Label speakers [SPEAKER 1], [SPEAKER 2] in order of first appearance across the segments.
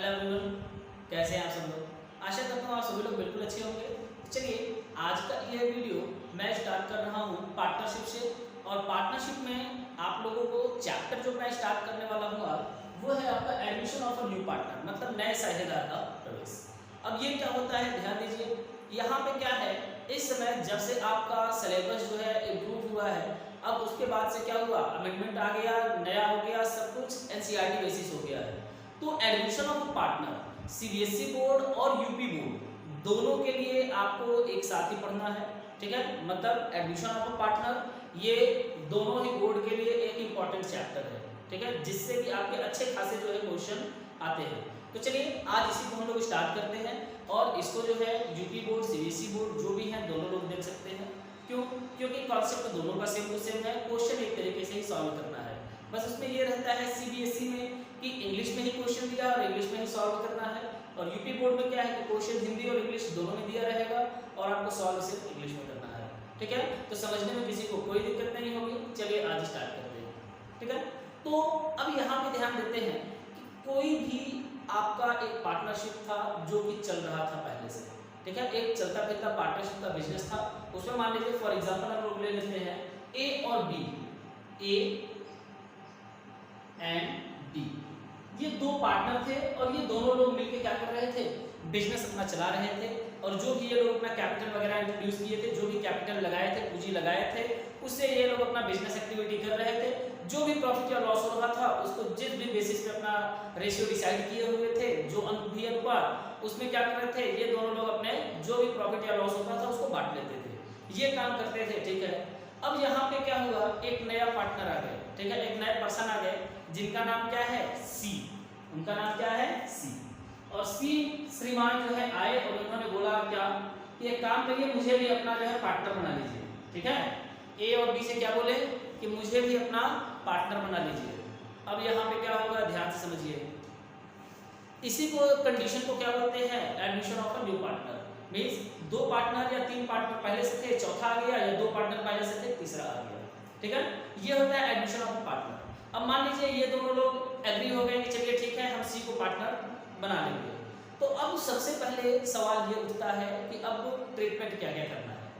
[SPEAKER 1] Hello everyone, कैसे हैं आप सब लोग। आशा करता हूँ आप सभी लोग बिल्कुल अच्छे होंगे। चलिए आज का ये वीडियो मैं स्टार्ट कर रहा हूँ पार्टनरशिप से। और पार्टनरशिप में आप लोगों को चैप्टर जो मैं स्टार्ट करने वाला हूँ वो है आपका admission of a new partner, मतलब नए साझेदार का प्रवेश। अब ये क्या होता है, ध्यान दीजिए। यहाँ पे क्या है, इस समय जब से आपका सिलेबस जो है इम्प्रूव हुआ है, अब उसके बाद से क्या हुआ, अमेंडमेंट आ गया, नया हो गया, सब कुछ एनसीईआरटी बेसिस हो गया है। तो admission of partner CBSE board और यूपी बोर्ड दोनों के लिए आपको एक साथ ही पढ़ना है, ठीक है। मतलब एडमिशन ऑफ पार्टनर ये दोनों ही बोर्ड के लिए एक इम्पॉर्टेंट चैप्टर है, ठीक है, जिससे कि आपके अच्छे खासे जो है क्वेश्चन आते हैं। तो चलिए आज इसी को हम लोग स्टार्ट करते हैं। और इसको जो है यूपी बोर्ड सीबीएसई बोर्ड जो भी हैं दोनों लोग देख सकते हैं। क्यों? क्योंकि कॉन्सेप्ट दोनों का सेम टू सेम है, क्वेश्चन एक तरीके से ही सॉल्व करना है। बस उसमें ये रहता है सीबीएसई में कि इंग्लिश में ही क्वेश्चन दिया और इंग्लिश में ही सॉल्व करना है। और यूपी बोर्ड में क्या है कि क्वेश्चन हिंदी और इंग्लिश दोनों में दिया रहेगा और आपको सॉल्व सिर्फ इंग्लिश में करना है, ठीक है। तो समझने में किसी को कोई दिक्कत नहीं होगी। चलिए आज स्टार्ट करते हैं, ठीक है। तो अब यहाँ पे ध्यान देते हैं कि कोई भी आपका एक पार्टनरशिप था जो कि चल रहा था पहले से, ठीक है, एक चलता फिरता पार्टनरशिप का बिजनेस था। उसमें मान लीजिए फॉर एग्जांपल हम लोग ले लेते हैं ए और बी, ए एंड डी, ये दो पार्टनर थे और ये दोनों लोग मिलकर क्या कर रहे थे, बिजनेस अपना चला रहे थे। और जो भी ये लोग अपना कैपिटल वगैरह इंट्रोड्यूस किए थे, जो भी कैपिटल लगाए थे, पूंजी लगाए थे, उससे ये लोग अपना बिजनेस एक्टिविटी कर रहे थे। जो भी प्रॉफिट या लॉस हो रहा था उसको जिस भी बेसिस पे अपना रेशियो डिसाइड किए हुए थे, जो भी अनुपात, उसमें क्या कर रहे थे, ये दोनों लोग अपने जो भी प्रॉफिट या लॉस होता था उसको बांट लेते थे, ये काम करते थे, ठीक है। अब यहाँ पे क्या हुआ, एक नया पार्टनर आ गया, ठीक है, एक नए पर्सन आ गए जिनका नाम क्या है, सी। उनका नाम क्या है, सी। और सी श्रीमान जो है आए और उन्होंने बोला क्या, ये काम करिए, मुझे भी अपना जो है पार्टनर बना लीजिए, ठीक है। ए और बी से क्या बोले कि मुझे भी अपना पार्टनर बना लीजिए। अब यहाँ पे क्या होगा, ध्यान से समझिए। इसी को कंडीशन को क्या बोलते हैं, admission of a new partner. Means दो पार्टनर या तीन पार्टनर पहले से थे, चौथा आ गया, या दो पार्टनर पहले से थे, तीसरा आ गया, ठीक है। ये होता है एडमिशन ऑफ पार्टनर। अब मान लीजिए ये दोनों लोग एग्री हो गए कि चलिए ठीक है, हम सी को पार्टनर बना लेंगे। तो अब सबसे पहले सवाल ये उठता है कि अब ट्रीटमेंट क्या क्या करना है,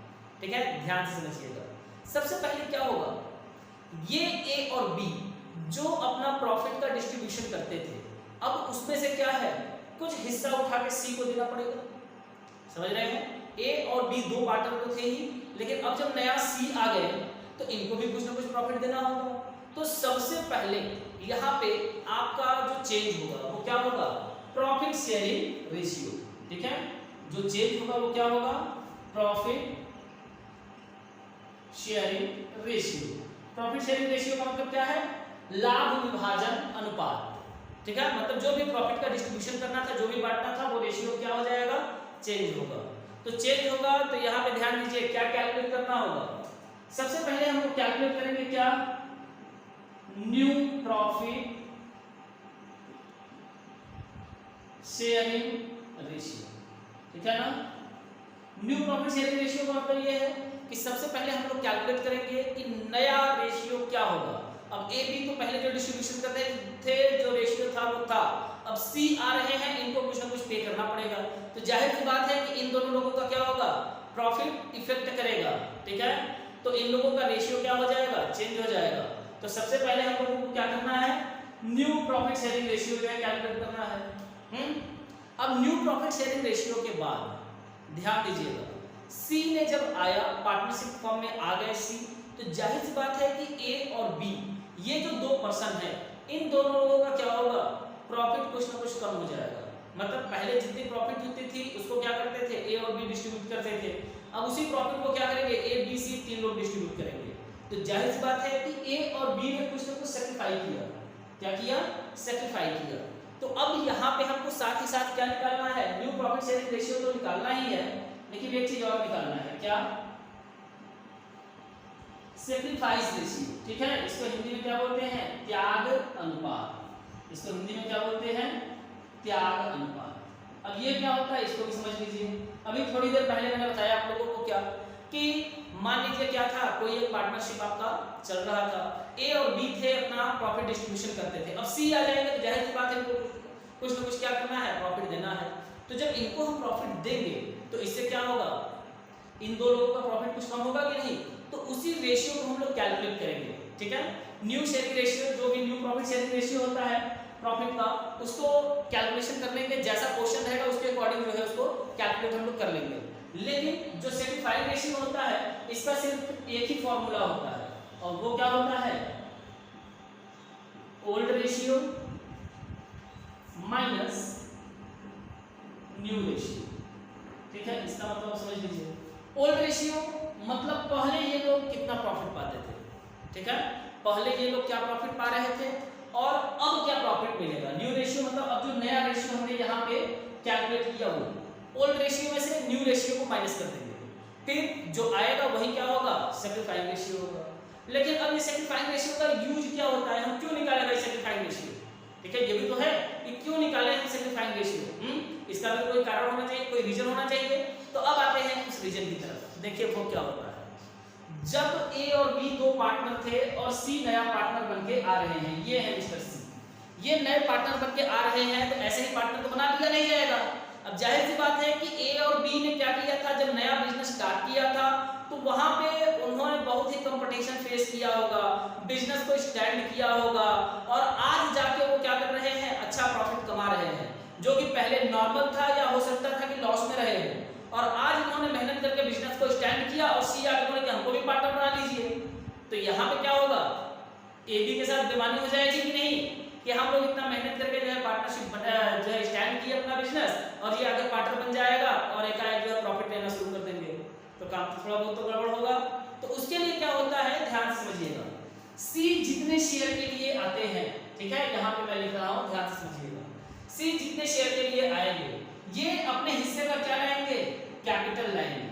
[SPEAKER 1] ठीक है, ध्यान से समझिएगा। सबसे पहले क्या होगा, ये ए और बी जो अपना प्रॉफिट का डिस्ट्रीब्यूशन करते थे, अब उसमें से क्या है, कुछ हिस्सा उठा के सी को देना पड़ेगा। समझ रहे हैं, ए और बी दो पार्टनर तो थे ही, लेकिन अब जब नया सी आ गए तो इनको भी कुछ ना कुछ प्रॉफिट देना होगा। तो सबसे पहले यहाँ पे आपका जो चेंज होगा वो क्या होगा, प्रॉफिट शेयरिंग रेशियो, ठीक है। जो चेंज होगा वो क्या होगा, profit sharing ratio. Profit sharing ratio का मतलब क्या है, लाभ विभाजन अनुपात, ठीक है। मतलब जो भी प्रॉफिट का डिस्ट्रीब्यूशन करना था, जो भी बांटना था, वो रेशियो क्या हो जाएगा, चेंज होगा। तो चेंज होगा तो यहाँ पे ध्यान दीजिए क्या कैलकुलेट करना होगा। सबसे पहले हम लोग कैलकुलेट करेंगे क्या, न्यू प्रॉफिट शेयरिंग रेशियो, ठीक है ना। न्यू प्रॉफिट शेयरिंग रेशियो का मतलब ये है कि सबसे पहले हम लोग कैलकुलेट करेंगे कि नया रेशियो क्या होगा। अब ए बी तो पहले जो डिस्ट्रीब्यूशन करते थे, जो रेशियो था वो था, अब सी आ रहे हैं, इनको कुछ ना कुछ पे करना पड़ेगा। तो जाहिर सी बात है कि इन दोनों लोगों का क्या होगा, प्रॉफिट इफेक्ट करेगा, ठीक है। तो इन लोगों का रेशियो क्या हो जाएगा, चेंज हो जाएगा। तो सबसे पहले हम लोगों को क्या करना है, न्यू प्रॉफिट शेयरिंग रेशियो जो है कैलकुलेट करना है। अब न्यू प्रॉफिट शेयरिंग रेशियो के बाद ध्यान दीजिएगा, सी ने जब आया, पार्टनरशिप फॉर्म में आ गए सी, तो जाहिर सी बात है कि ए और बी ये जो दो पर्सन है, इन दोनों लोगों का क्या होगा, प्रॉफिट कुछ ना कुछ कम हो जाएगा। मतलब पहले जितनी प्रॉफिट होती थी उसको क्या करते थे, ए और बी डिस्ट्रीब्यूट करते थे, अब उसी प्रॉफिट को क्या करेंगे, ए बी सी तीन लोग डिस्ट्रीब्यूट करेंगे। तो जाहिर सी बात है कि ए और बी ने कुछ ना कुछ सेक्रीफाई किया, क्या किया, सेक्रीफाई किया। तो अब यहाँ पे हमको साथ ही साथ क्या निकालना है, न्यू प्रॉफिट शेयरिंग रेशियो तो निकालना ही है, लेकिन एक चीज और निकालना है, क्या, सैक्रिफाइस रेशियो, ठीक है। इसको हिंदी में क्या बोलते हैं, त्याग अनुपात। इसको हिंदी में क्या बोलते हैं, त्याग अनुपात। अब ये क्या होता है, इसको भी समझ लीजिए। अभी थोड़ी देर पहले मैंने बताया आप लोगों को क्या, कि मान लीजिए क्या था, कोई एक पार्टनरशिप आपका चल रहा था, ए और बी थे, अपना प्रॉफिट डिस्ट्रीब्यूशन करते थे। अब सी आ जाएंगे तो जाहिर सी बात है कुछ ना कुछ क्या करना है, प्रॉफिट देना है। तो जब इनको हम प्रॉफिट देंगे तो इससे क्या होगा, इन दो लोगों का प्रॉफिट कुछ कम होगा कि नहीं, तो उसी रेशियो को हम लोग कैलकुलेट करेंगे, ठीक है। न्यू शेयरिंग रेशियो, जो भी न्यू प्रॉफिट शेयरिंग रेशियो होता है प्रॉफिट का, उसको कैलकुलेशन कर लेंगे, जैसा क्वेश्चन रहेगा उसके अकॉर्डिंग जो है उसको कैलकुलेट हम लोग कर लेंगे। लेकिन जो सेक्रीफाइस रेशियो होता है इसका सिर्फ एक ही फॉर्मूला होता है, और वो क्या होता है, old ratio minus new ratio, ठीक है। इसका मतलब समझ लीजिए, ओल्ड रेशियो मतलब पहले ये लोग कितना प्रॉफिट पाते थे, ठीक है, पहले ये लोग क्या प्रॉफिट पा रहे थे और अब क्या प्रॉफिट मिलेगा। न्यू रेशियो मतलब अब जो नया रेशियो हमने यहाँ पे कैलकुलेट किया वो ओल्ड रेशियो में से न्यू रेशियो को माइनस कर देंगे, फिर जो आएगा वही क्या होगा, सेक्रीफाइस रेशियो होगा। लेकिन अब ये सेक्रीफाइस रेशियो का यूज क्या होता है, हम क्यों निकाले भाई सेक्रीफाइस रेशियो, ठीक है, ये भी तो है कि क्यों निकाले हम सेक्रीफाइस रेशियो, इसका भी कोई कारण होना चाहिए, कोई रीजन होना चाहिए। तो अब आते हैं उस रीजन की तरफ, देखिए वो क्या होता है। जब ए और बी दो पार्टनर थे और सी नया पार्टनर बनके आ रहे हैं, ये है मिस्टर सी, ये नए पार्टनर बनके आ रहे हैं, तो ऐसे ही पार्टनर तो बना लिया नहीं जाएगा। अब जाहिर सी बात है कि ए और बी ने क्या किया था, जब नया बिजनेस स्टार्ट किया था तो वहां पे उन्होंने बहुत ही कंपटीशन फेस किया होगा, बिजनेस को स्टैंड किया होगा, और आज जाके वो क्या कर रहे हैं, अच्छा प्रॉफिट कमा रहे हैं, जो कि पहले नॉर्मल था या हो सकता था कि लॉस में रहे हैं, और आज उन्होंने मेहनत करके बिजनेस को स्टैंड किया और सी आके बोले कि हमको भी पार्टनर बना लीजिए। तो यहाँ पे क्या होगा, ए बी के साथ बेईमानी हो जाएगी कि नहीं, कि हम लोग इतना मेहनत करके जो है पार्टनरशिप जो है स्टैंड किया अपना बिजनेस, और ये आगे पार्टनर बन जाएगा और एकाएक जो है प्रॉफिट लेना शुरू कर देंगे, तो काम थोड़ा बहुत तो गड़बड़ होगा। तो उसके लिए क्या होता है, ध्यान से समझिएगा, सी जितने शेयर के लिए आते हैं, ठीक है, यहाँ पे मैं लिख रहा हूँ, ध्यान से समझिएगा, सी जितने शेयर के लिए आएंगे ये अपने हिस्से का क्या लाएंगे, कैपिटल लाएंगे,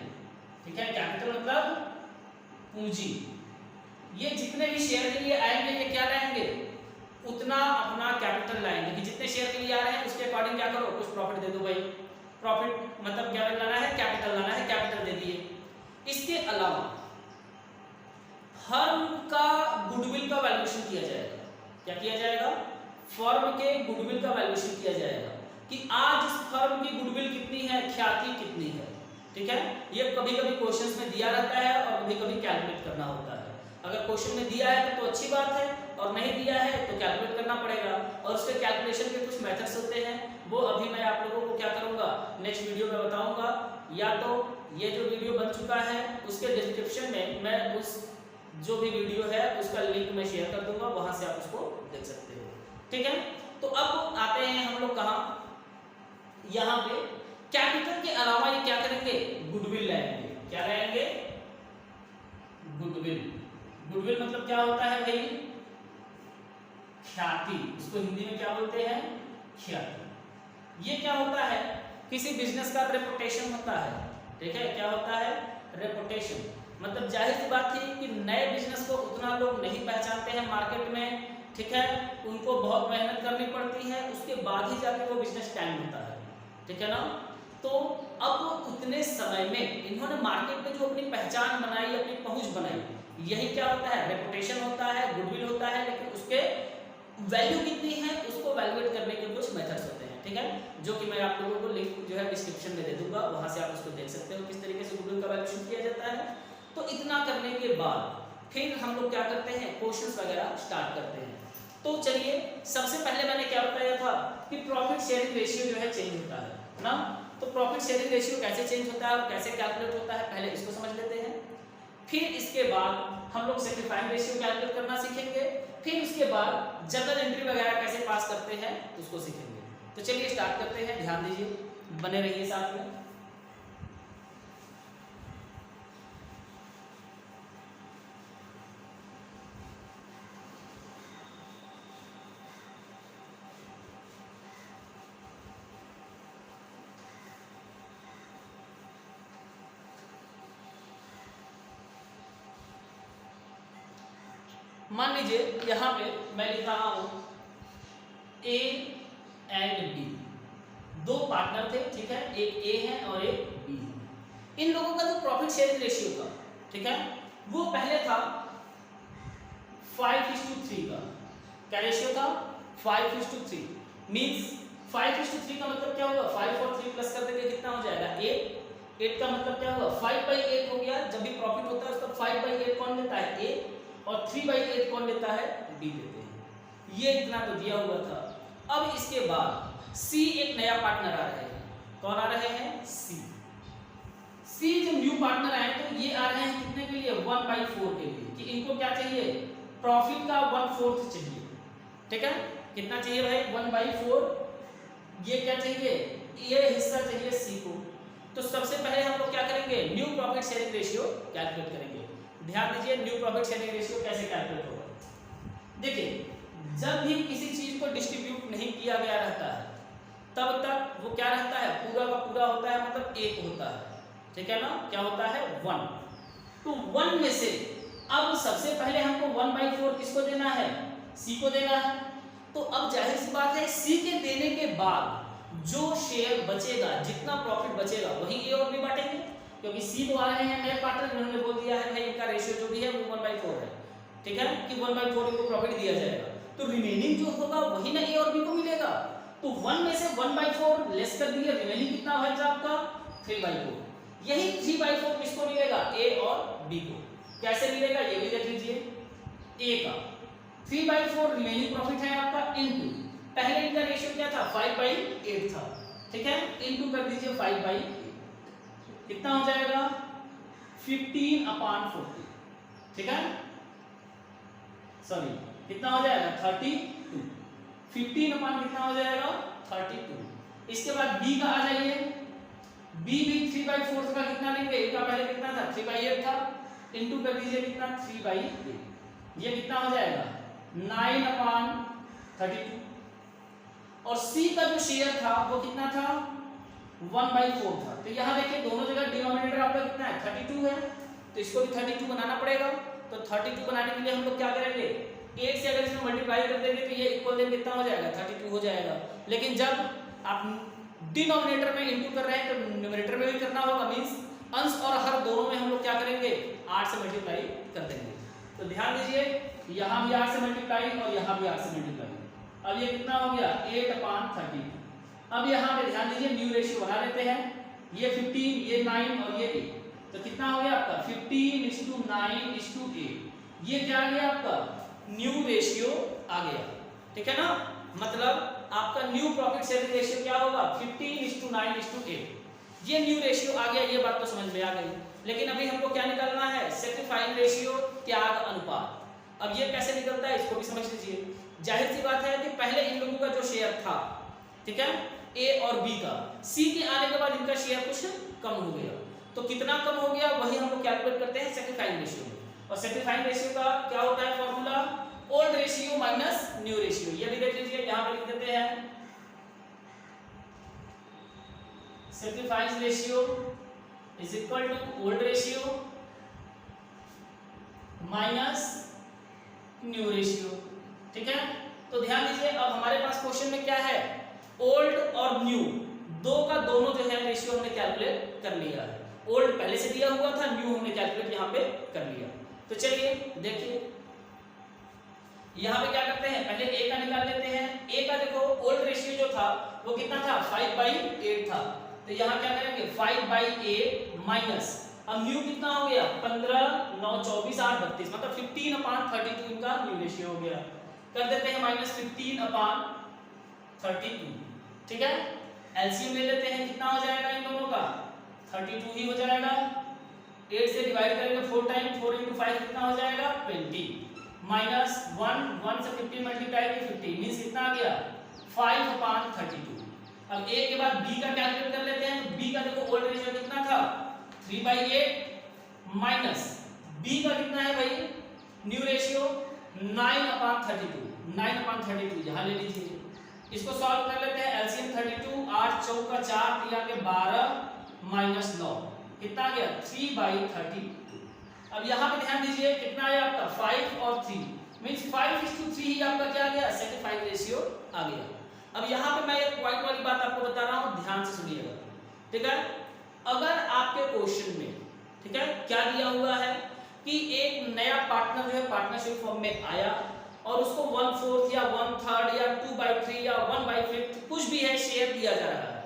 [SPEAKER 1] ठीक है, कैपिटल मतलब पूंजी। ये जितने भी शेयर के लिए आएंगे ये क्या लाएंगे, उतना अपना कैपिटल लाएंगे, कि जितने शेयर के लिए आ रहे हैं उसके अकॉर्डिंग क्या करो, कुछ प्रॉफिट दे दो भाई। प्रॉफिट मतलब क्या लाना है, कैपिटल लाना है, कैपिटल दे दिए। इसके अलावा फर्म का गुडविल का वैल्यूएशन किया जाएगा, क्या किया जाएगा, फर्म के गुडविल का वैल्यूएशन किया जाएगा, कि आज इस फर्म की गुडविल कितनी है, ख्याति कितनी है, ठीक है। ये कभी कभी क्वेश्चंस में दिया रहता है और कभी कभी कैलकुलेट करना होता है। अगर क्वेश्चन में दिया है तो अच्छी बात है, और नहीं दिया है तो कैलकुलेट करना पड़ेगा, और उसके कैलकुलेशन के कुछ मेथड्स होते हैं, वो अभी मैं आप लोगों को क्या करूंगा, नेक्स्ट वीडियो में बताऊंगा, या तो ये जो वीडियो बन चुका है उसके डिस्क्रिप्शन में मैं उस जो भी वीडियो है उसका लिंक मैं शेयर कर दूंगा, वहां से आप उसको देख सकते हो, ठीक है। तो अब आते हैं हम लोग कहाँ, यहाँ पे कैपिटल के अलावा ये क्या करेंगे, गुडविल लाएंगे, क्या लाएंगे, गुडविल। गुडविल मतलब क्या होता है भाई, ख्याति, इसको हिंदी में क्या बोलते हैं, ख्याति। ये क्या होता है, किसी बिजनेस का रेपुटेशन होता है, ठीक है, क्या होता है, रेपुटेशन। मतलब जाहिर सी बात थी कि नए बिजनेस को उतना लोग नहीं पहचानते हैं मार्केट में, ठीक है, उनको बहुत मेहनत करनी पड़ती है, उसके बाद ही जाके वो बिजनेस स्टैंड होता है, ठीक है ना। तो अब उतने समय में इन्होंने मार्केट में जो अपनी पहचान बनाई, अपनी पहुंच बनाई, यही क्या होता है, रेपुटेशन होता है, गुडविल होता है, लेकिन उसके वैल्यू कितनी है उसको वैल्यूएट करने के कुछ मेथड्स होते हैं, ठीक है, जो कि मैं आप लोगों को लिंक जो है डिस्क्रिप्शन में दे दूंगा, वहां से आप उसको देख सकते हो किस तरीके से गुडविल का वैल्यूएशन किया जाता है। तो इतना करने के बाद फिर हम लोग क्या करते हैं, क्वेश्चंस वगैरह स्टार्ट करते हैं। तो चलिए, सबसे पहले मैंने क्या बताया था कि प्रॉफिट शेयरिंग रेशियो जो है चेंज होता है ना। तो प्रॉफिट शेयरिंग रेशियो कैसे चेंज होता है और कैसे कैलकुलेट होता है, पहले इसको समझ लेते हैं। फिर इसके बाद हम लोग सेक्रीफाइस रेशियो कैलकुलेट करना सीखेंगे, फिर उसके बाद जर्नल एंट्री वगैरह कैसे पास करते हैं उसको सीखेंगे। तो चलिए स्टार्ट करते हैं, ध्यान दीजिए, बने रहिए साथ में। मान लीजिए यहाँ पे मैं लिख रहा हूँ ए एंड बी, दो पार्टनर थे, ठीक है, एक ए है और एक बी है। इन लोगों का जो प्रॉफिट शेयरिंग रेशियो था, ठीक है, वो पहले था 5:3 का। क्या रेशियो था, 5:3, मीन्स 5:3 का मतलब क्या होगा, 5 और 3 प्लस कर देंगे कितना हो जाएगा 8। 8 का मतलब क्या होगा 5/8 हो गया। जब भी प्रॉफिट होता है उसका 5/8 कौन लेता है ए, और 3/8 कौन लेता है बी लेते हैं। ये इतना तो दिया हुआ था। अब इसके बाद सी एक नया पार्टनर आ रहे हैं। कौन आ रहे हैं सी। सी जब न्यू पार्टनर आए तो ये आ रहे हैं कितने के लिए 1/4 के लिए, कि इनको क्या चाहिए प्रॉफिट का 1/4 चाहिए। ठीक है, कितना चाहिए भाई 1/4। ये क्या चाहिए ये हिस्सा चाहिए सी को। तो सबसे पहले हम लोग क्या करेंगे new profit sharing ratio calculate करेंगे। ध्यान दीजिए न्यू प्रॉफिट शेयरिंग रेशियो कैसे कैलकुलेट होगा। देखिए जब भी किसी चीज को डिस्ट्रीब्यूट नहीं किया गया रहता है तब तक वो क्या रहता है पूरा का पूरा होता है, मतलब एक होता है। ठीक है ना, क्या होता है 1। तो 1 में से अब सबसे पहले हमको 1/4 किसको देना है सी को देना है। तो अब जाहिर सी बात है सी के देने के बाद जो शेयर बचेगा जितना प्रॉफिट बचेगा वही ए और बी बांटेंगे, क्योंकि सी तो आ रहे हैं नए पार्टनर, उन्होंने बोल दिया है भाई इनका रेशियो जो भी है वो 1/4 है। ठीक है कि 1/4 इनको प्रॉफिट दिया जाएगा, तो रिमेनिंग जो होगा वही ना ए और बी को मिलेगा। तो 1 में से 1/4 लेस कर दिए, रिमेनिंग कितना बचा आपका 3/4। यही 3/4 किसको मिलेगा ए और बी को। कैसे मिलेगा ये भी देख लीजिए। ए का 3/4 रिमेनिंग प्रॉफिट है आपका इनटू, पहले इनका रेशियो क्या था 5/8 था। ठीक है, इनटू कर दीजिए 5/8, कितना हो जाएगा 15/40। ठीक है, सॉरी कितना हो जाएगा 32। 15 अपान कितना हो जाएगा 32। इसके बाद बी का आ जाइए। बी भी 3/4 का कितना लेंगे, इनका पहले कितना था 3/8 था, इनटू कर दीजिए कितना 3/8, ये कितना हो जाएगा 9/32। और सी का जो शेयर था वो कितना था 1/4 था। तो यहाँ देखिए दोनों जगह डिनोमिनेटर आपका कितना है 32 है, तो इसको भी 32 बनाना पड़ेगा। तो 32 बनाने के लिए हम लोग क्या करेंगे 8 से अगर इसमें मल्टीप्लाई कर देंगे तो ये इक्वल देन कितना हो जाएगा 32 हो जाएगा। लेकिन जब आप डिनोमिनेटर में इंटू कर रहे हैं तो न्यूमरेटर में भी करना होगा, मींस अंश और हर दोनों में हम लोग क्या करेंगे 8 से मल्टीप्लाई कर देंगे। तो ध्यान दीजिए यहाँ भी 8 से मल्टीप्लाई और यहाँ भी 8 से मल्टीप्लाई। अब ये कितना हो गया 8/30। अब यहाँ पे ध्यान दीजिए न्यू रेशियो बना लेते हैं, ये 15 ये 9 और ये 8, तो कितना हो गया आपका 15:9:8। ये क्या आ गया आपका न्यू रेशियो आ गया। ठीक है ना, मतलब आपका न्यू प्रॉफिट शेयरिंग रेशियो क्या होगा 15:9:8। ये न्यू रेशियो आ गया, ये बात तो समझ में आ गई। लेकिन अभी हमको क्या निकालना है सैक्रिफाइस रेशियो, त्याग अनुपात। अब ये कैसे निकलता है इसको भी समझ लीजिए। जाहिर सी बात है कि पहले इन लोगों का जो शेयर था, ठीक है ए और बी का, सी के आने के बाद इनका शेयर कुछ कम हो गया। तो कितना कम हो गया वही हम लोग कैलकुलेट करते हैं सैक्रिफाइस रेशियो में। और सैक्रिफाइस रेशियो का क्या होता है formula old ratio minus new ratio. ये भी देख लीजिए, यहां पे लिख देते हैं sacrifice ratio is equal to old ratio minus new ratio. ठीक है, तो ध्यान दीजिए अब हमारे पास क्वेश्चन में क्या है ओल्ड और न्यू दो का दोनों जो है रेशियो हमने कैलकुलेट कर लिया है। ओल्ड पहले से दिया हुआ था, न्यू हमने कैलकुलेट यहाँ पे कर लिया। तो चलिए देखिए यहाँ पे क्या करते हैं पहले ए का निकाल लेते हैं। ए का देखो ओल्ड रेशियो जो था वो कितना था 5/8 था, तो यहाँ क्या करेंगे 5/8 माइनस, अब न्यू कितना हो गया 15, 9, 24, 8, 32, मतलब 15/32 इनका न्यू रेशियो हो गया। कर देते हैं माइनस 15/32। ठीक है, एलसीएम ले लेते हैं, कितना हो जाएगा इन दोनों का 32 ही हो जाएगा। 8 से डिवाइड करेंगे 4 टाइम, 4 × 5 कितना हो जाएगा 20, माइनस 1 से 15 मल्टीप्लाई की 50 मींस कितना आ गया 5/32। अब ए के बाद बी का कैलकुलेट कर लेते हैं। तो बी का देखो ओल्ड रेशियो कितना था 3/8 माइनस बी का कितना है भाई न्यू रेशियो 9/32। 9/32 यहाँ ले लीजिए, इसको सॉल्व कर लेते हैं। एलसीएम 32, 8 चौका 4 3 के 12 माइनस 9 कितना आ गया 3/32। अब यहाँ पे ध्यान दीजिए कितना आया आपका 5 और 3 मींस 5:3 ही आपका क्या आ गया सैक्रिफाइस रेशियो आ गया। अब यहाँ पे मैं एक पॉइंट वाली बात आपको बता रहा हूँ, ध्यान से सुनिएगा। ठीक है, अगर आपके क्वेश्चन में ठीक है क्या दिया हुआ है कि एक नया पार्टनर जो है पार्टनरशिप फॉर्म में आया और उसको 1/4 या 1/3 या 2/3 या 1/5 कुछ भी है शेयर दिया जा रहा है,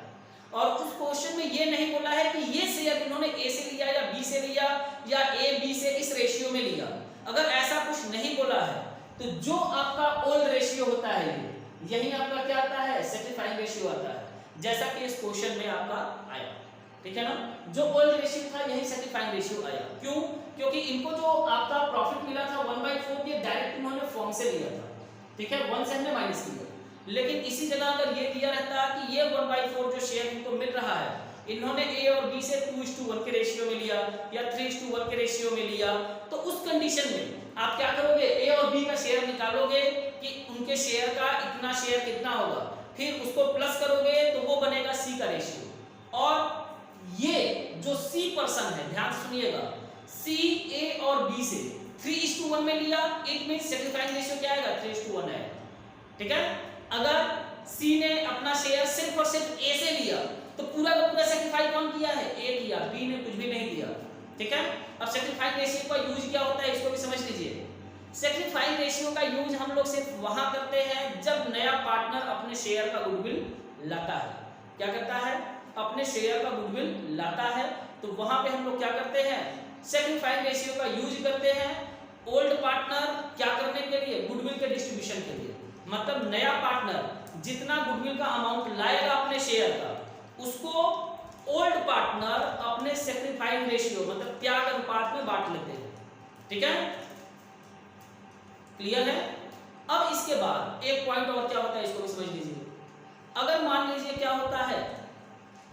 [SPEAKER 1] और उस क्वेश्चन में ये नहीं बोला है कि ये शेयर इन्होंने ए से लिया या बी से लिया या ए बी से इस रेशियो में लिया। अगर ऐसा कुछ नहीं बोला है तो जो आपका ओल्ड रेशियो होता है यही आपका क्या आता है, सेटिस्फाइंग रेशियो आता है, जैसा कि इस क्वेश्चन में आपका आया। ठीक है ना, जो ओल्ड रेशियो था यही सेटिस्फाइंग रेशियो आया। क्यों? क्योंकि इनको जो आपका प्रॉफिट मिला था 1/4 ये डायरेक्ट इन्होंने फॉर्म से लिया था। ठीक है, 1 से हमने माइनस किया, लेकिन इसी जगह अगर ये दिया रहता कि ये 1/4 जो शेयर इनको मिल रहा है इन्होंने ए और बी से 2:1 के रेशियो में लिया या 3:1 के रेशियो में लिया, तो उस कंडीशन में आप क्या करोगे, ए और बी का शेयर निकालोगे कि उनके शेयर का इतना शेयर कितना होगा, फिर उसको प्लस करोगे तो वो बनेगा सी का रेशियो। और ये जो सी पर्सन है, ध्यान से सुनिएगा, सी ए और बी से 3:1 में लिया, इट मींस सेटिस्फाइंग रेशियो क्या आएगा, 3:1 है। ठीक है, अगर सी ने अपना शेयर सिर्फ और सिर्फ ए से लिया तो पूरा का पूरा सेटिस्फाई कौन किया है, ए किया, बी ने कुछ भी नहीं दिया। ठीक है, अब सेटिस्फाइंग रेशियो का यूज क्या होता है इसको भी समझ लीजिए। सेटिस्फाइंग रेशियो का यूज हम लोग सिर्फ वहां करते हैं जब नया पार्टनर अपने शेयर का गुडविल लाता है। क्या करता है, अपने शेयर का गुडविल लाता है, तो वहां पे हम लोग क्या करते हैं, सेटिस्फाइंग रेशियो का यूज करते हैं ओल्ड पार्टनर क्या करने के लिए, गुडविल के डिस्ट्रीब्यूशन के लिए। मतलब नया पार्टनर जितना गुडविल का अमाउंट लाएगा अपने शेयर का, उसको ओल्ड पार्टनर अपने सेक्रीफाइस रेशियो मतलब त्याग अनुपात में बांट लेते हैं। ठीक है, क्लियर है। अब इसके बाद एक पॉइंट और क्या होता है इसको भी समझ लीजिए। अगर मान लीजिए क्या होता है,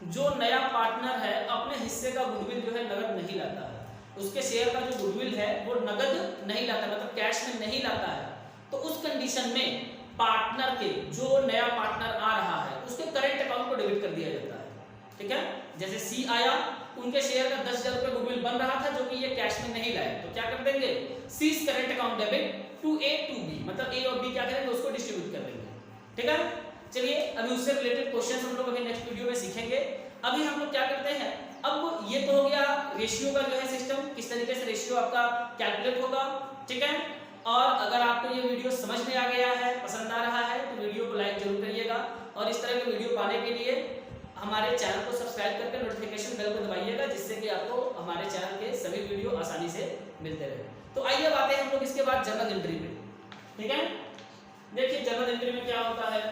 [SPEAKER 1] जो नया पार्टनर है अपने हिस्से का गुडविल जो है नगद नहीं लाता है, उसके शेयर का जो गुडविल है वो नगद नहीं लाता, मतलब कैश में नहीं लाता है, तो उस कंडीशन में पार्टनर के, जो नया पार्टनर आ रहा है उसके करंट अकाउंट को डेबिट कर दिया जाता है। ठीक है, जैसे सी आया, उनके शेयर का 10,000 रुपए गुडविल बन रहा था जो कि ये कैश में नहीं लाए, तो क्या कर देंगे, C's current account debit to A to B, मतलब ए और बी क्या करेंगे उसको डिस्ट्रीब्यूट कर देंगे। ठीक है, चलिए अभी उससे रिलेटेड क्वेश्चन हम लोग अभी नेक्स्ट वीडियो में सीखेंगे। अभी हम लोग क्या करते हैं, अब ये तो हो गया रेशियो का जो है सिस्टम, किस तरीके से रेशियो आपका कैलकुलेट होगा। ठीक है, और अगर आपको ये वीडियो समझ में आ गया है, पसंद आ रहा है, तो वीडियो को लाइक जरूर करिएगा, और इस तरह के वीडियो पाने के लिए हमारे चैनल को सब्सक्राइब करके नोटिफिकेशन बेल को दबाइएगा, जिससे कि आपको हमारे चैनल के सभी वीडियो आसानी से मिलते रहे। तो आइए अब आते हैं हम लोग इसके बाद जर्नल एंट्री पे। ठीक है, देखिए जर्नल एंट्री में क्या होता है।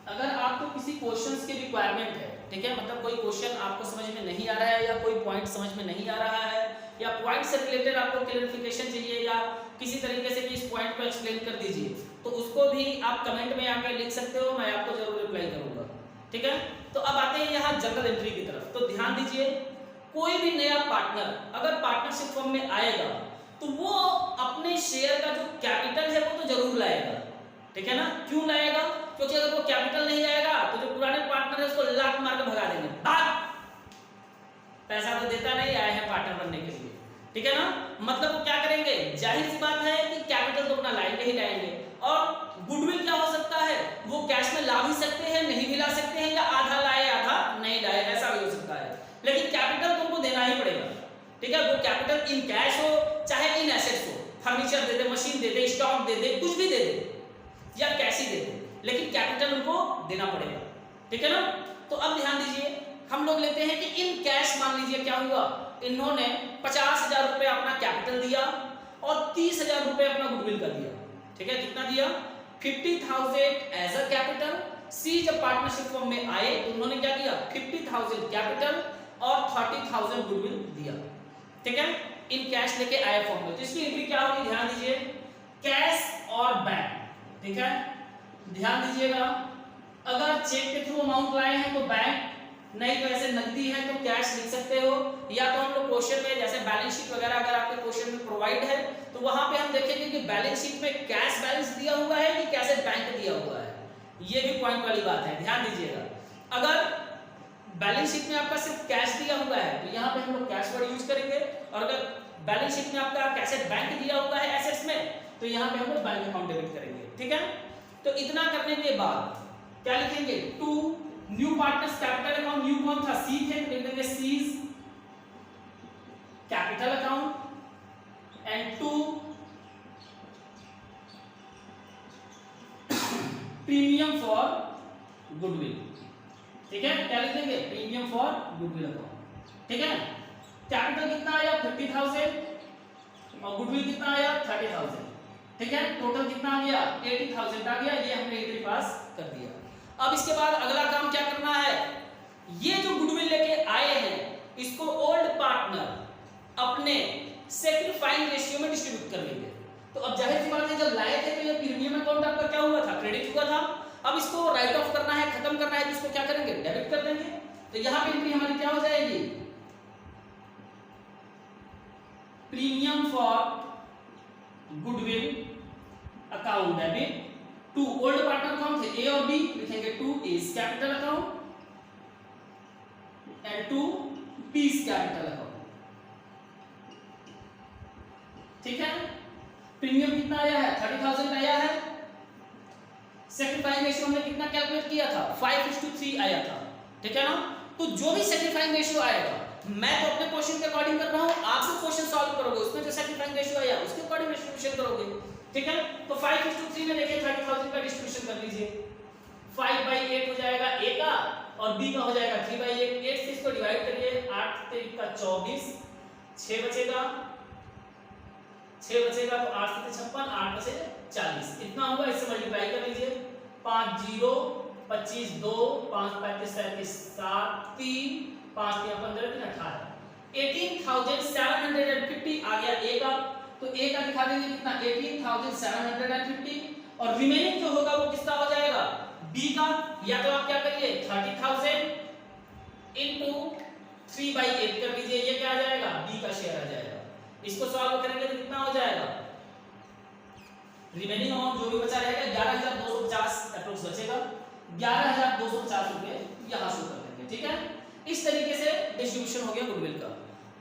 [SPEAKER 1] अगर आपको किसी क्वेश्चंस की रिक्वायरमेंट है, ठीक है, मतलब कोई क्वेश्चन आपको समझ में नहीं आ रहा है या कोई पॉइंट समझ में नहीं आ रहा है या पॉइंट से रिलेटेड आपको क्लैरिफिकेशन चाहिए या किसी तरीके से भी इस पॉइंट को एक्सप्लेन कर दीजिए, तो उसको भी आप कमेंट में आके लिख सकते हो, मैं आपको जरूर रिप्लाई करूंगा। ठीक है, तो अब आते हैं यहाँ जर्नल एंट्री की तरफ। तो ध्यान दीजिए, कोई भी नया पार्टनर अगर पार्टनरशिप फॉर्म में आएगा तो वो अपने शेयर का जो कैपिटल है वो तो जरूर लाएगा। ठीक है ना, क्यों लाएगा, क्योंकि अगर वो कैपिटल नहीं आएगा तो जो पुराने पार्टनर है उसको लात मार के भगा देंगे, भाग, पैसा तो देता नहीं, आए हैं पार्टनर बनने के लिए। ठीक है ना, मतलब वो क्या करेंगे, जाहिर सी बात है कि कैपिटल तो अपना लाएंगे ही लाएंगे, और गुडविल क्या हो सकता है, वो कैश में ला भी सकते हैं, नहीं भी ला सकते हैं, या आधा लाए आधा नहीं लाए, ऐसा भी हो सकता है, लेकिन कैपिटल तो उनको देना ही पड़ेगा। ठीक है, वो कैपिटल इन कैश हो चाहे इन एसेट्स हो, फर्नीचर दे दे, मशीन दे दे, स्टॉक दे दे, कुछ भी दे दे या कैश ही दे दे, लेकिन कैपिटल उनको देना पड़ेगा। ठीक है ना, तो अब ध्यान दीजिए, हम लोग लेते हैं कि इन कैश मान लीजिए क्या हुआ, इन्होंने 50,000 रुपए अपना कैपिटल दिया और 30,000 रुपए अपना गुडविल का दिया। ठीक है, कितना दिया, 50,000 एज अ कैपिटल। सी जब पार्टनरशिप फॉर्म में आए तो उन्होंने क्या दिया, 50,000 कैपिटल और 30,000 गुडविल दिया। ठीक है, इन कैश लेके आए फॉर्म में, तो इसकी एंट्री क्या होगी, ध्यान दीजिए, कैश और बैंक। ठीक है, ध्यान दीजिएगा, अगर चेक के थ्रू अमाउंट लाए हैं तो बैंक, नहीं तो ऐसे नकदी है तो कैश लिख सकते हो, या तो हम लोग क्वेश्चन में जैसे बैलेंस शीट वगैरह अगर आपके क्वेश्चन में प्रोवाइड है तो वहां पे हम देखेंगे कि बैलेंस शीट में कैश बैलेंस दिया हुआ है कि कैसे बैंक दिया हुआ है, ये भी पॉइंट वाली बात है, ध्यान दीजिएगा। अगर बैलेंस शीट में आपका सिर्फ कैश दिया हुआ है तो यहाँ पे हम लोग कैश वर्ड यूज करेंगे, और अगर बैलेंस शीट में आपका कैसे बैंक दिया हुआ है एसेट्स में तो यहाँ पे हम लोग बैंक अकाउंट डेबिट करेंगे। ठीक है, तो इतना करने के बाद क्या लिखेंगे, to new partners capital account, new कौन था, सी थे, तो लिख देंगे C's capital account and to premium for goodwill. ठीक है, क्या लिख देंगे, प्रीमियम फॉर गुडविल अकाउंट। ठीक है, कैपिटल कितना आया 50,000 और गुडविल कितना आया 30,000। ठीक है, टोटल कितना आ गया 80,000 आ गया, ये हमने एंट्री पास कर दिया। अब इसके बाद अगला काम क्या करना है, ये जो गुडविल लेके आए हैं इसको ओल्ड पार्टनर अपने सैक्रिफाइंग रेशियो में डिस्ट्रीब्यूट कर लेंगे। तो अब जाहिर सी बात है जब लाए थे तो ये प्रीमियम अकाउंट आपका क्या हुआ था, क्रेडिट हुआ था। अब इसको राइट ऑफ करना है, खत्म करना है, तो इसको क्या करेंगे, डेबिट कर देंगे। तो यहां पे एंट्री हमारी क्या हो जाएगी, premium for goodwill account debit to old partner कौन थे, ए और बी, लिखेंगे to A's capital account and to B's capital account. ठीक है, प्रीमियम कितना आया है 30,000 आया है, सैक्रिफाइंग रेशियो हमने कितना कैलकुलेट किया था 5:3 आया था। ठीक है ना, तो जो भी सैक्रिफाइंग रेशियो आएगा, मैं तो अपने क्वेश्चन के अकॉर्डिंग कर रहा हूं, आप जो क्वेश्चन सॉल्व करोगे उसमें जो सैक्रिफाइंग रेशियो आया उसके अकॉर्डिंग डिस्ट्रीब्यूशन करोगे। ठीक है, तो 5:3 में देखिए 30,000 का डिस्ट्रीब्यूशन कर लीजिए, 5/8 हो जाएगा ए का और बी का हो जाएगा 3/8। 8 से इसको डिवाइड करिए, 8 3 का 24, 6 बचेगा, 6 बचेगा तो 8 से 56, 8 में से 40 इतना होगा, इससे मल्टीप्लाई कर लीजिए, 5 0 25 2 5 35 37 7 3 5 3 15 3 18 18,750 आ गया ए का। तो ए का दिखा देंगे कितना 18,750 और रिमेनिंग जो होगा वो किसका हो जाएगा, बी का। या तो आप क्या करिए 30,000 इनटू 3/8 कर लीजिए, ये क्या आ जाएगा, बी का शेयर आ जाएगा। इसको सॉल्व करेंगे तो कितना हो जाएगा, रिमेनिंग अमाउंट जो भी बचा रहेगा 11,250 अप्रोक्स बचेगा, 11,250 रुपए यहां शो कर देंगे। ठीक है, इस तरीके से डिस्ट्रीब्यूशन हो गया गुडविल का।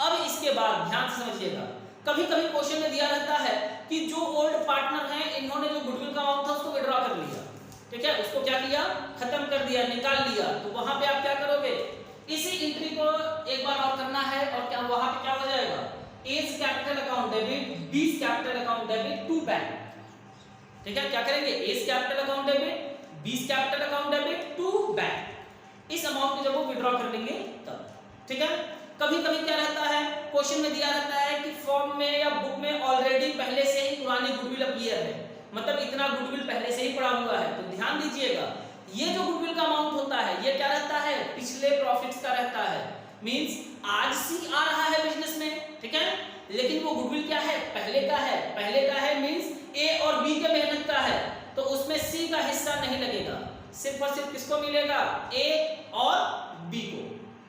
[SPEAKER 1] अब इसके बाद ध्यान से समझिएगा, कभी कभी क्वेश्चन में दिया रहता है कि जो ओल्ड पार्टनर हैं इन्होंने जो गुडविल का अमाउंट था उसको विड्रॉ कर लिया। ठीक है, उसको क्या किया, खत्म कर दिया, निकाल लिया। तो वहां पे आप क्या करोगे, इसी एंट्री को एक बार और करना है और क्या वहां पे क्या हो जाएगा, A's capital account debit, B's capital account debit to bank. ठीक है, क्या करेंगे, A's capital account debit, B's capital account debit to bank. इस अमाउंट को जब वो विड्रॉ कर लेंगे तब। ठीक है, कभी कभी क्या रहता है, क्वेश्चन में दिया रहता है कि फॉर्म में या बुक में ऑलरेडी पहले से ही पुरानी गुडविल अपीयर है, मतलब इतना गुडविल पहले से ही पड़ा हुआ है। तो ध्यान दीजिएगा, ये जो गुडविल का अमाउंट होता है ये क्या रहता है, पिछले प्रॉफिट्स का रहता है। मींस आज सी आ रहा है बिजनेस में, ठीक है, लेकिन वो गुडविल क्या है, पहले का है। पहले का है मींस ए और बी के मेहनत का है, तो उसमें सी का हिस्सा नहीं लगेगा, सिर्फ और सिर्फ किसको मिलेगा, ए और बी को।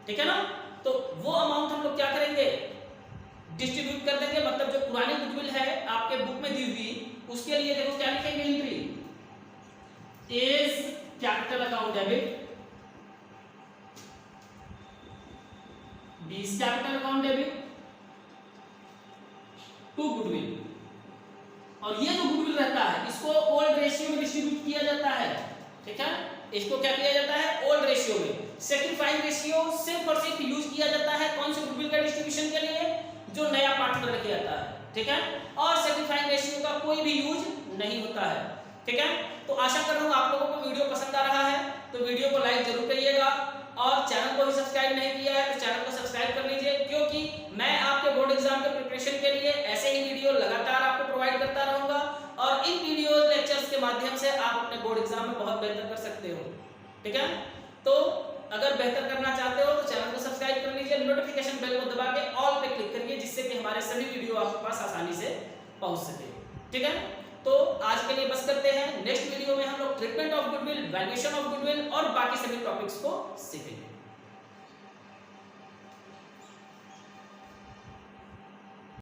[SPEAKER 1] ठीक है ना, तो वो अमाउंट हम लोग क्या करेंगे, डिस्ट्रीब्यूट कर देंगे। मतलब जो पुरानी गुडविल है आपके बुक में दी हुई, उसके लिए देखो क्या लिखेंगे, entry A's capital account debit, B's capital account debit to goodwill. और ये जो गुडविल रहता है इसको ओल्ड रेशियो में डिस्ट्रीब्यूट किया जाता है। ठीक है, इसको क्या किया जाता है, ओल्ड रेशियो में। सैक्रिफाइंग रेशियो सिर्फ और सिर्फ यूज किया जाता है कौन से गुडविल का डिस्ट्रीब्यूशन के लिए, जो नया पार्टनर लेके आता है। ठीक है, और सैक्रिफाइंग रेशियो का कोई भी यूज नहीं होता है। ठीक है, तो आशा कर रहा हूं आप लोगों को वीडियो पसंद आ रहा है, तो वीडियो को लाइक जरूर करिएगा और चैनल को भी सब्सक्राइब नहीं किया है तो चैनल को सब्सक्राइब कर लीजिए, क्योंकि मैं आपके बोर्ड एग्जाम के प्रिपरेशन के लिए ऐसे ही वीडियो लगातार आपको प्रोवाइड करता रहूंगा और इन वीडियो लेक्चर्स के माध्यम से आप अपने बोर्ड एग्जाम में बहुत बेहतर कर सकते हो। ठीक है, तो अगर बेहतर करना चाहते हो तो चैनल को सब्सक्राइब कर लीजिए, नोटिफिकेशन बेल को दबा के ऑल पे क्लिक करिए, जिससे कि हमारे सभी वीडियो आपके पास आसानी से पहुंच सके। ठीक है, तो आज के लिए बस करते हैं, नेक्स्ट वीडियो में हम लोग treatment of goodwill, valuation of goodwill और बाकी सभी टॉपिक्स को सीखेंगे।